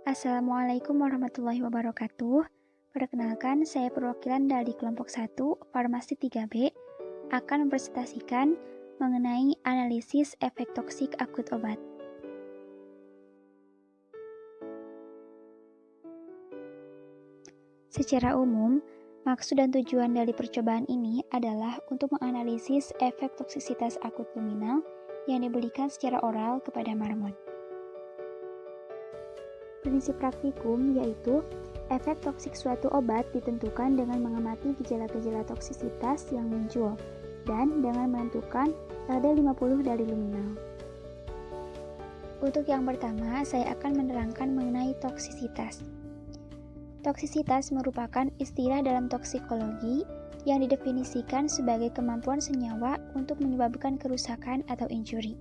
Assalamualaikum warahmatullahi wabarakatuh. Perkenalkan, saya perwakilan dari kelompok 1, Farmasi 3B, akan mempresentasikan mengenai analisis efek toksik akut obat. Secara umum, maksud dan tujuan dari percobaan ini adalah untuk menganalisis efek toksisitas akut luminal yang diberikan secara oral kepada marmot. Prinsip praktikum yaitu efek toksik suatu obat ditentukan dengan mengamati gejala-gejala toksisitas yang muncul dan dengan menentukan LD50 dari luminal. Untuk yang pertama, saya akan menerangkan mengenai toksisitas. Toksisitas merupakan istilah dalam toksikologi yang didefinisikan sebagai kemampuan senyawa untuk menyebabkan kerusakan atau injury.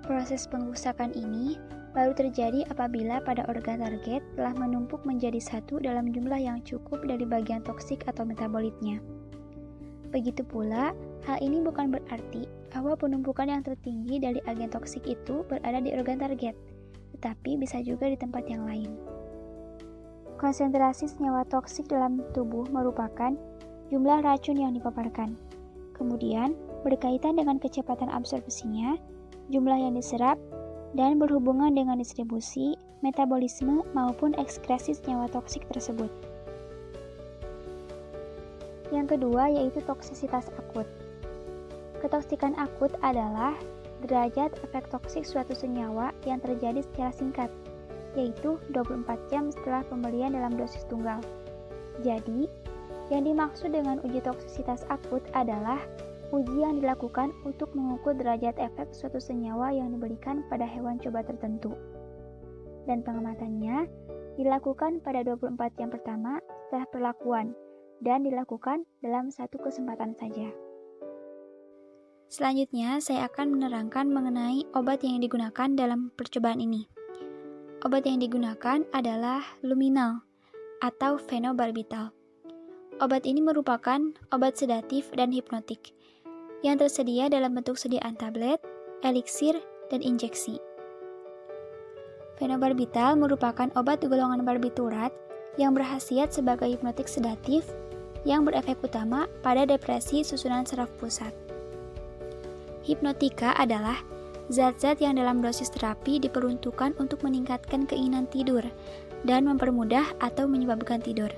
Proses pengrusakan ini baru terjadi apabila pada organ target telah menumpuk menjadi satu dalam jumlah yang cukup dari bagian toksik atau metabolitnya. Begitu pula, hal ini bukan berarti bahwa penumpukan yang tertinggi dari agen toksik itu berada di organ target, tetapi bisa juga di tempat yang lain. Konsentrasi senyawa toksik dalam tubuh merupakan jumlah racun yang dipaparkan. Kemudian, berkaitan dengan kecepatan absorpsinya, jumlah yang diserap, dan berhubungan dengan distribusi, metabolisme, maupun ekskresi senyawa toksik tersebut. Yang kedua yaitu toksisitas akut. Ketoksikan akut adalah derajat efek toksik suatu senyawa yang terjadi secara singkat, yaitu 24 jam setelah pemberian dalam dosis tunggal. Jadi, yang dimaksud dengan uji toksisitas akut adalah uji yang dilakukan untuk mengukur derajat efek suatu senyawa yang diberikan pada hewan coba tertentu. Dan pengamatannya dilakukan pada 24 jam pertama setelah perlakuan dan dilakukan dalam satu kesempatan saja. Selanjutnya, saya akan menerangkan mengenai obat yang digunakan dalam percobaan ini. Obat yang digunakan adalah luminal atau fenobarbital. Obat ini merupakan obat sedatif dan hipnotik yang tersedia dalam bentuk sediaan tablet, eliksir, dan injeksi. Fenobarbital merupakan obat golongan barbiturat yang berkhasiat sebagai hipnotik sedatif yang berefek utama pada depresi susunan saraf pusat. Hipnotika adalah zat-zat yang dalam dosis terapi diperuntukkan untuk meningkatkan keinginan tidur dan mempermudah atau menyebabkan tidur.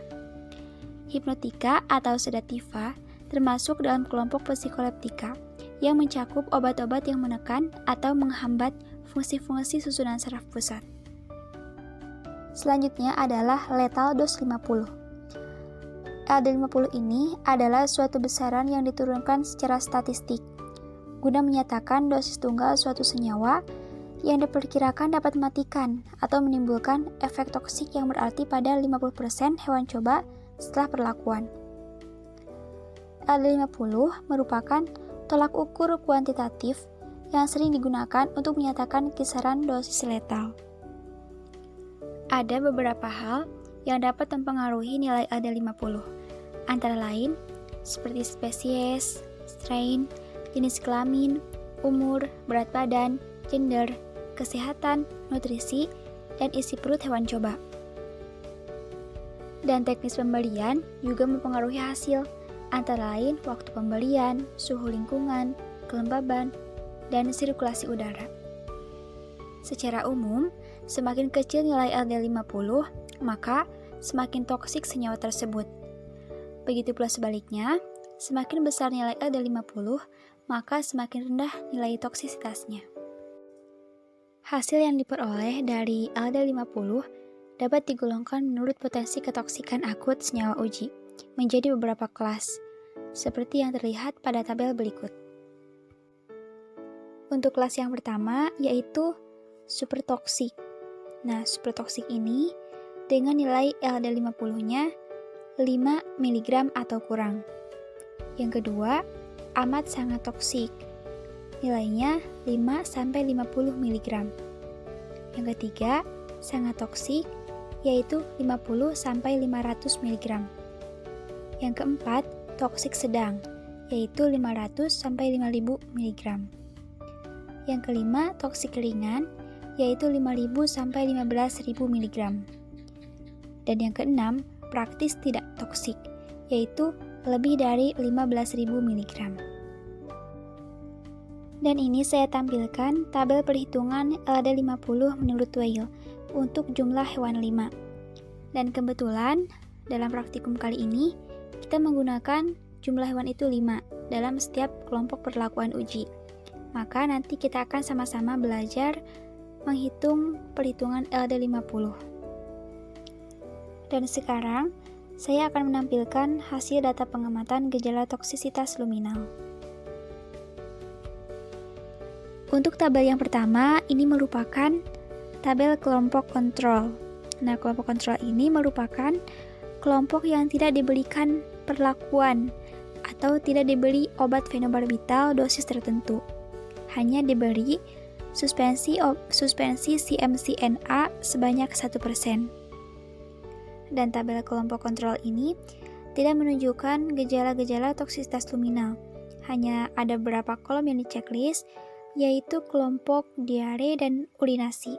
Hipnotika atau sedativa termasuk dalam kelompok psikoleptika yang mencakup obat-obat yang menekan atau menghambat fungsi-fungsi susunan saraf pusat. Selanjutnya adalah lethal dose 50. LD50 ini adalah suatu besaran yang diturunkan secara statistik guna menyatakan dosis tunggal suatu senyawa yang diperkirakan dapat mematikan atau menimbulkan efek toksik yang berarti pada 50% hewan coba setelah perlakuan. LD50 merupakan tolak ukur kuantitatif yang sering digunakan untuk menyatakan kisaran dosis letal. Ada beberapa hal yang dapat mempengaruhi nilai LD50, antara lain seperti spesies, strain, jenis kelamin, umur, berat badan, gender, kesehatan, nutrisi, dan isi perut hewan coba. Dan teknis pembelian juga mempengaruhi hasil, antara lain waktu pembelian, suhu lingkungan, kelembaban, dan sirkulasi udara. Secara umum, semakin kecil nilai LD50, maka semakin toksik senyawa tersebut. Begitu pula sebaliknya, semakin besar nilai LD50, maka semakin rendah nilai toksisitasnya. Hasil yang diperoleh dari LD50 dapat digolongkan menurut potensi ketoksikan akut senyawa uji menjadi beberapa kelas, seperti yang terlihat pada tabel berikut. Untuk kelas yang pertama yaitu supertoksik. Nah, supertoksik ini dengan nilai LD50-nya 5 mg atau kurang. Yang kedua, amat sangat toksik. Nilainya 5-50 mg. Yang ketiga, sangat toksik, yaitu 50-500 mg. Yang keempat, toksik sedang, yaitu 500-5000 mg. Yang kelima, toksik ringan, yaitu 5.000 sampai 15.000 mg. Dan yang keenam, praktis tidak toksik, yaitu lebih dari 15.000 mg. Dan ini saya tampilkan tabel perhitungan LD50 menurut Weil untuk jumlah hewan 5. Dan kebetulan dalam praktikum kali ini kita menggunakan jumlah hewan itu 5 dalam setiap kelompok perlakuan uji. Maka nanti kita akan sama-sama belajar menghitung perhitungan LD50. Dan sekarang saya akan menampilkan hasil data pengamatan gejala toksisitas luminal. Untuk tabel yang pertama, ini merupakan tabel kelompok kontrol. Nah, kelompok kontrol ini merupakan kelompok yang tidak diberikan perlakuan atau tidak diberi obat fenobarbital dosis tertentu. Hanya diberi suspensi CMCNA sebanyak 1%. Dan tabel kelompok kontrol ini tidak menunjukkan gejala-gejala toksisitas luminal. Hanya ada beberapa kolom yang di-checklist, yaitu kelompok diare dan urinasi.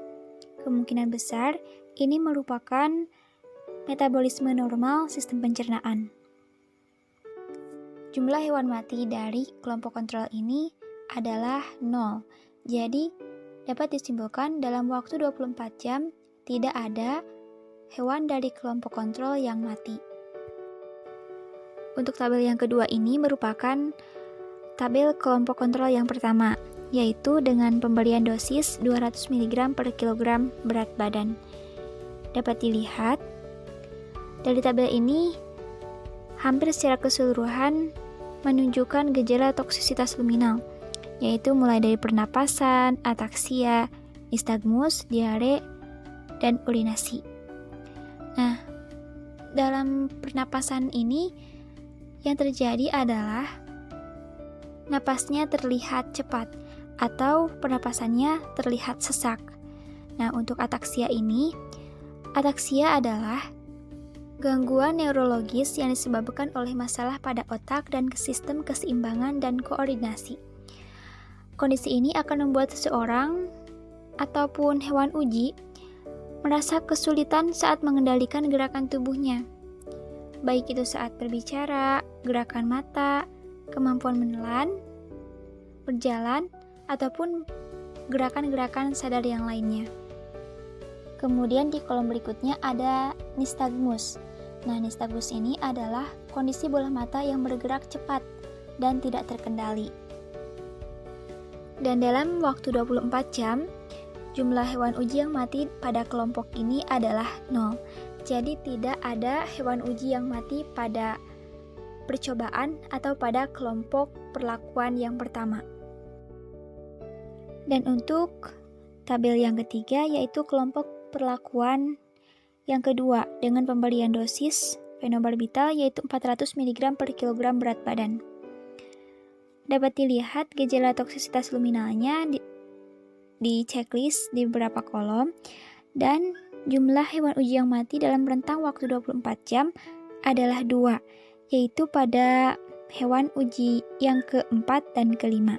Kemungkinan besar ini merupakan metabolisme normal sistem pencernaan. Jumlah hewan mati dari kelompok kontrol ini adalah 0. Jadi, dapat disimpulkan dalam waktu 24 jam tidak ada hewan dari kelompok kontrol yang mati. Untuk tabel yang kedua ini merupakan tabel kelompok kontrol yang pertama, yaitu dengan pemberian dosis 200 mg per kilogram berat badan. Dapat dilihat, dari tabel ini hampir secara keseluruhan menunjukkan gejala toksisitas luminal, yaitu mulai dari pernapasan, ataksia, nistagmus, diare, dan urinasi. Nah, dalam pernapasan ini yang terjadi adalah napasnya terlihat cepat atau pernapasannya terlihat sesak. Nah, untuk ataksia ini, ataksia adalah gangguan neurologis yang disebabkan oleh masalah pada otak dan sistem keseimbangan dan koordinasi. Kondisi ini akan membuat seseorang ataupun hewan uji merasa kesulitan saat mengendalikan gerakan tubuhnya, baik itu saat berbicara, gerakan mata, kemampuan menelan, berjalan, ataupun gerakan-gerakan sadar yang lainnya. Kemudian di kolom berikutnya ada nistagmus. Nah, nistagmus ini adalah kondisi bola mata yang bergerak cepat dan tidak terkendali. Dan dalam waktu 24 jam, jumlah hewan uji yang mati pada kelompok ini adalah 0. Jadi tidak ada hewan uji yang mati pada percobaan atau pada kelompok perlakuan yang pertama. Dan untuk tabel yang ketiga yaitu kelompok perlakuan yang kedua dengan pemberian dosis fenobarbital yaitu 400 mg per kilogram berat badan. Dapat dilihat gejala toksisitas luminalnya di checklist di beberapa kolom, dan jumlah hewan uji yang mati dalam rentang waktu 24 jam adalah 2, yaitu pada hewan uji yang keempat dan kelima.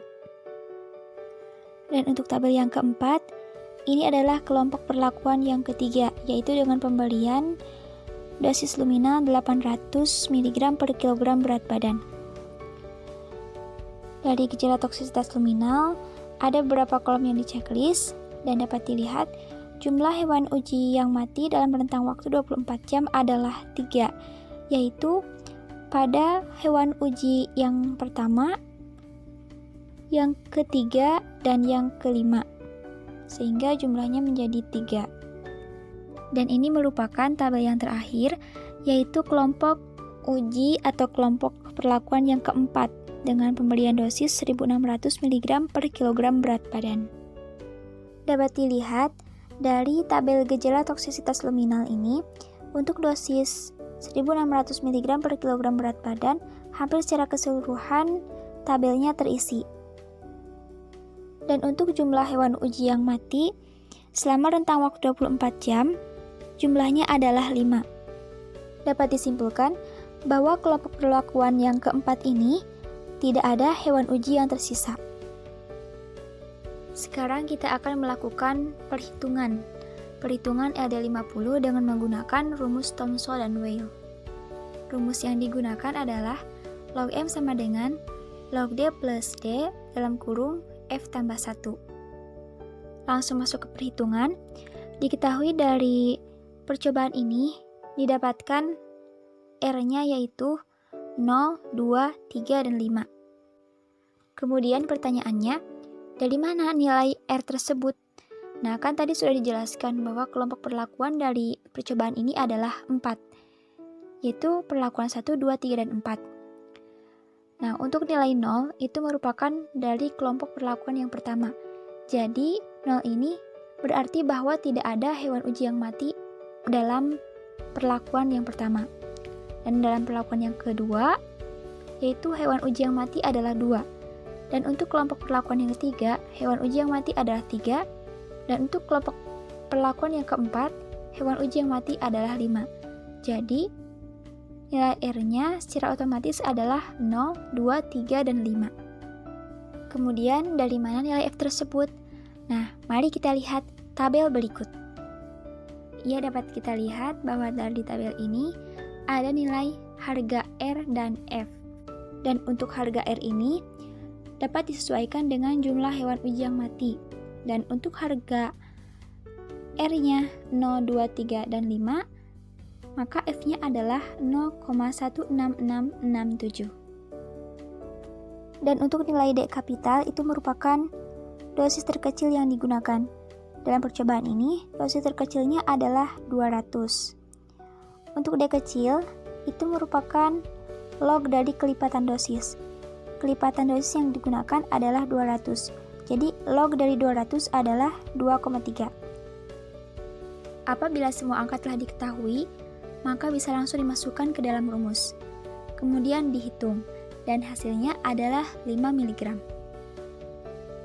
Dan untuk tabel yang keempat, ini adalah kelompok perlakuan yang ketiga, yaitu dengan pemberian dosis luminal 800 mg per kilogram berat badan. Dari gejala toksisitas luminal, ada beberapa kolom yang di checklist, dan dapat dilihat jumlah hewan uji yang mati dalam rentang waktu 24 jam adalah 3, yaitu pada hewan uji yang pertama, yang ketiga, dan yang kelima, sehingga jumlahnya menjadi 3. Dan ini merupakan tabel yang terakhir, yaitu kelompok uji atau kelompok perlakuan yang keempat dengan pemberian dosis 1600 mg per kilogram berat badan. Dapat dilihat dari tabel gejala toksisitas luminal ini, untuk dosis 1600 mg per kilogram berat badan, hampir secara keseluruhan tabelnya terisi. Dan untuk jumlah hewan uji yang mati, selama rentang waktu 24 jam, jumlahnya adalah 5. Dapat disimpulkan bahwa kelompok perlakuan yang keempat ini tidak ada hewan uji yang tersisa. Sekarang kita akan melakukan perhitungan LD50 dengan menggunakan rumus Thomson dan Weil. Rumus yang digunakan adalah log M sama dengan log D plus D dalam kurung F tambah 1. Langsung masuk ke perhitungan. Diketahui dari percobaan ini didapatkan R-nya yaitu 0, 2, 3, dan 5. Kemudian pertanyaannya, dari mana nilai R tersebut? Nah, kan tadi sudah dijelaskan bahwa kelompok perlakuan dari percobaan ini adalah 4, yaitu perlakuan 1, 2, 3, dan 4. Nah, untuk nilai 0 itu merupakan dari kelompok perlakuan yang pertama. Jadi, 0 ini berarti bahwa tidak ada hewan uji yang mati dalam perlakuan yang pertama. Dan dalam perlakuan yang kedua, yaitu hewan uji yang mati adalah 2. Dan untuk kelompok perlakuan yang ketiga, hewan uji yang mati adalah 3. Dan untuk kelompok perlakuan yang keempat, hewan uji yang mati adalah 5. Jadi, nilai R-nya secara otomatis adalah 0, 2, 3, dan 5. Kemudian, dari mana nilai F tersebut? Nah, mari kita lihat tabel berikut. Ya, dapat kita lihat bahwa dari tabel ini ada nilai harga R dan F. Dan untuk harga R ini dapat disesuaikan dengan jumlah hewan uji yang mati. Dan untuk harga R-nya 0, 2, 3, dan 5, maka F-nya adalah 0,16667. Dan untuk nilai D kapital itu merupakan dosis terkecil yang digunakan. Dalam percobaan ini, dosis terkecilnya adalah 200. Untuk D kecil, itu merupakan log dari kelipatan dosis. Kelipatan dosis yang digunakan adalah 200. Jadi, log dari 200 adalah 2,3. Apabila semua angka telah diketahui, maka bisa langsung dimasukkan ke dalam rumus. Kemudian dihitung, dan hasilnya adalah 5 mg.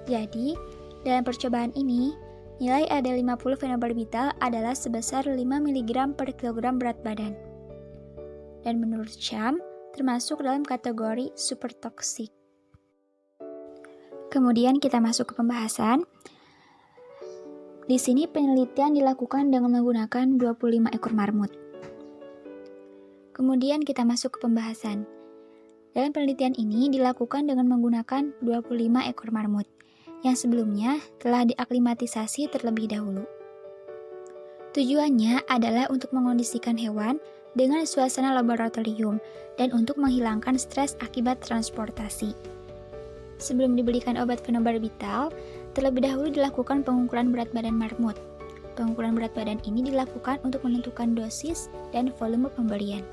Jadi, dalam percobaan ini, nilai LD50 fenobarbital adalah sebesar 5 mg per kilogram berat badan. Dan menurut Sham, termasuk dalam kategori super toksik. Kemudian kita masuk ke pembahasan. Di sini penelitian dilakukan dengan menggunakan 25 ekor marmut. Kemudian kita masuk ke pembahasan. Dalam penelitian ini dilakukan dengan menggunakan 25 ekor marmut, yang sebelumnya telah diaklimatisasi terlebih dahulu. Tujuannya adalah untuk mengondisikan hewan dengan suasana laboratorium dan untuk menghilangkan stres akibat transportasi. Sebelum diberikan obat fenobarbital, terlebih dahulu dilakukan pengukuran berat badan marmut. Pengukuran berat badan ini dilakukan untuk menentukan dosis dan volume pemberian.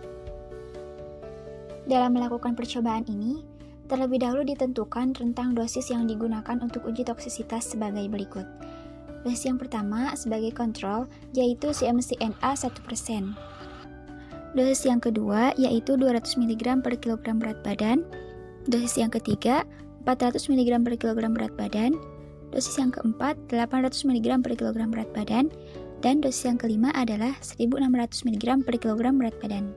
Dalam melakukan percobaan ini, terlebih dahulu ditentukan rentang dosis yang digunakan untuk uji toksisitas sebagai berikut. Dosis yang pertama sebagai kontrol yaitu CMC-NA 1%. Dosis yang kedua yaitu 200 mg per kilogram berat badan. Dosis yang ketiga 400 mg per kilogram berat badan. Dosis yang keempat 800 mg per kilogram berat badan. Dan dosis yang kelima adalah 1600 mg per kilogram berat badan.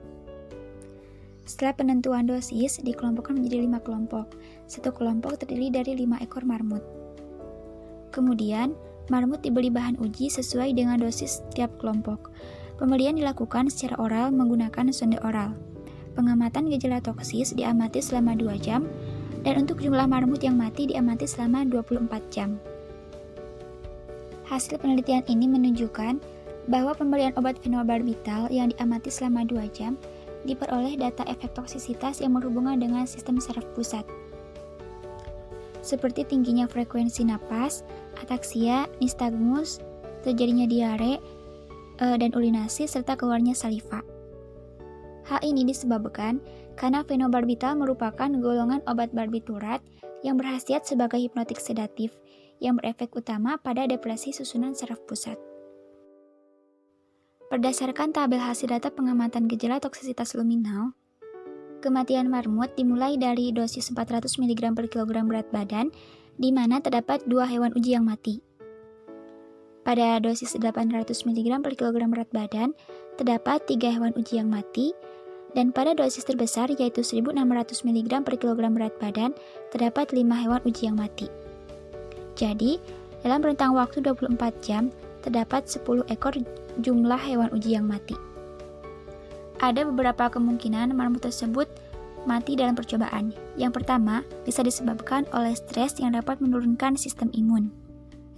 Setelah penentuan dosis dikelompokkan menjadi 5 kelompok. Satu kelompok terdiri dari 5 ekor marmut. Kemudian, marmut diberi bahan uji sesuai dengan dosis setiap kelompok. Pemberian dilakukan secara oral menggunakan sonde oral. Pengamatan gejala toksis diamati selama 2 jam, dan untuk jumlah marmut yang mati diamati selama 24 jam. Hasil penelitian ini menunjukkan bahwa pemberian obat fenobarbital yang diamati selama 2 jam diperoleh data efek toksisitas yang berhubungan dengan sistem saraf pusat, seperti tingginya frekuensi napas, ataksia, nistagmus, terjadinya diare, dan urinasi, serta keluarnya saliva. Hal ini disebabkan karena fenobarbital merupakan golongan obat barbiturat yang berkhasiat sebagai hipnotik sedatif yang berefek utama pada depresi susunan saraf pusat. Berdasarkan tabel hasil data pengamatan gejala toksisitas luminal, kematian marmut dimulai dari dosis 400 mg per kilogram berat badan, di mana terdapat 2 hewan uji yang mati. Pada dosis 800 mg per kilogram berat badan, terdapat 3 hewan uji yang mati, dan pada dosis terbesar yaitu 1600 mg per kilogram berat badan, terdapat 5 hewan uji yang mati. Jadi, dalam rentang waktu 24 jam terdapat 10 ekor jumlah hewan uji yang mati. Ada beberapa kemungkinan marmut tersebut mati dalam percobaan. Yang pertama, bisa disebabkan oleh stres yang dapat menurunkan sistem imun,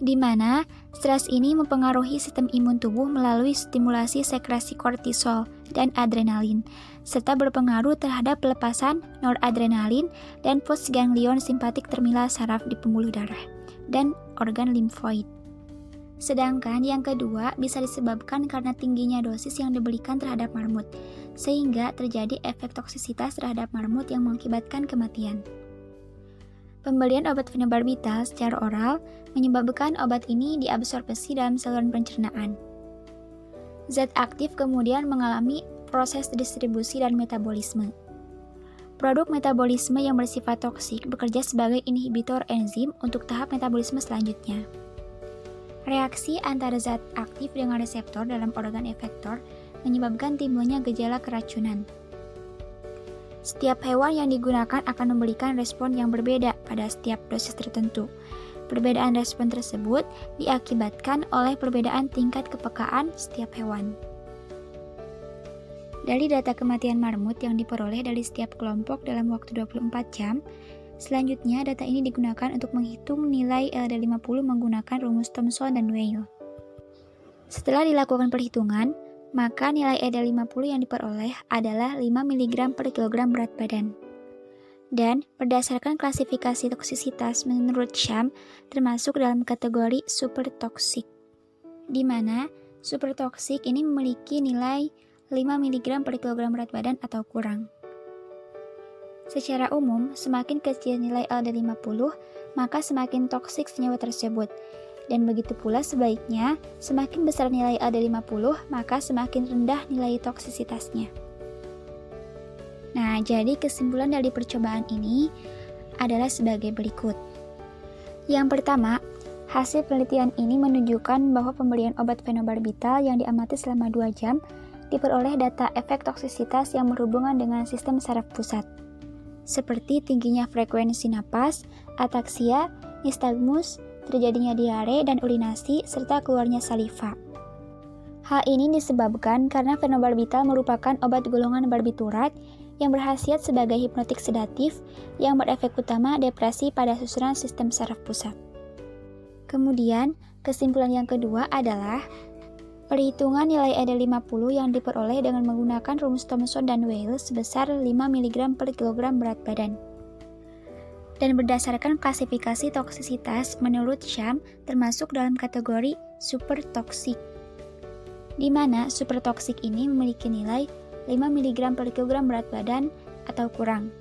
di mana stres ini mempengaruhi sistem imun tubuh melalui stimulasi sekresi kortisol dan adrenalin, serta berpengaruh terhadap pelepasan noradrenalin dan postganglion simpatik terminal saraf di pembuluh darah dan organ limfoid. Sedangkan yang kedua bisa disebabkan karena tingginya dosis yang diberikan terhadap marmut, sehingga terjadi efek toksisitas terhadap marmut yang mengakibatkan kematian. Pemberian obat fenobarbital secara oral menyebabkan obat ini diabsorpsi dalam saluran pencernaan. Zat aktif kemudian mengalami proses distribusi dan metabolisme. Produk metabolisme yang bersifat toksik bekerja sebagai inhibitor enzim untuk tahap metabolisme selanjutnya. Reaksi antara zat aktif dengan reseptor dalam organ efektor menyebabkan timbulnya gejala keracunan. Setiap hewan yang digunakan akan memberikan respon yang berbeda pada setiap dosis tertentu. Perbedaan respon tersebut diakibatkan oleh perbedaan tingkat kepekaan setiap hewan. Dari data kematian marmut yang diperoleh dari setiap kelompok dalam waktu 24 jam, selanjutnya data ini digunakan untuk menghitung nilai LD50 menggunakan rumus Thomson dan Weil. Setelah dilakukan perhitungan, maka nilai LD50 yang diperoleh adalah 5 mg per kilogram berat badan. Dan berdasarkan klasifikasi toksisitas menurut Sham, termasuk dalam kategori supertoksik, di mana supertoksik ini memiliki nilai 5 mg per kilogram berat badan atau kurang. Secara umum, semakin kecil nilai LD50, maka semakin toksik senyawa tersebut. Dan begitu pula sebaliknya, semakin besar nilai LD50, maka semakin rendah nilai toksisitasnya. Nah, jadi kesimpulan dari percobaan ini adalah sebagai berikut. Yang pertama, hasil penelitian ini menunjukkan bahwa pemberian obat fenobarbital yang diamati selama 2 jam diperoleh data efek toksisitas yang berhubungan dengan sistem saraf pusat, seperti tingginya frekuensi napas, ataksia, nistagmus, terjadinya diare dan urinasi, serta keluarnya saliva. Hal ini disebabkan karena fenobarbital merupakan obat golongan barbiturat yang berkhasiat sebagai hipnotik sedatif yang berefek utama depresi pada susunan sistem saraf pusat. Kemudian, kesimpulan yang kedua adalah perhitungan nilai LD50 yang diperoleh dengan menggunakan rumus Thomson dan Weil sebesar 5 mg per kilogram berat badan. Dan berdasarkan klasifikasi toksisitas menurut Sham termasuk dalam kategori supertoksik, di mana supertoksik ini memiliki nilai 5 mg per kilogram berat badan atau kurang.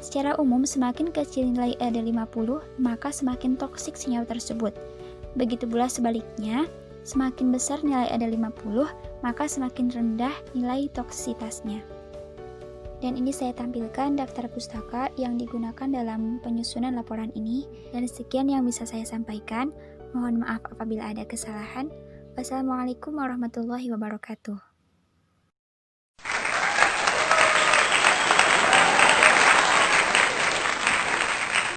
Secara umum, semakin kecil nilai LD50, maka semakin toksik senyawa tersebut. Begitu pula sebaliknya, semakin besar nilai LD50, maka semakin rendah nilai toksisitasnya. Dan ini saya tampilkan daftar pustaka yang digunakan dalam penyusunan laporan ini. Dan sekian yang bisa saya sampaikan. Mohon maaf apabila ada kesalahan. Wassalamualaikum warahmatullahi wabarakatuh.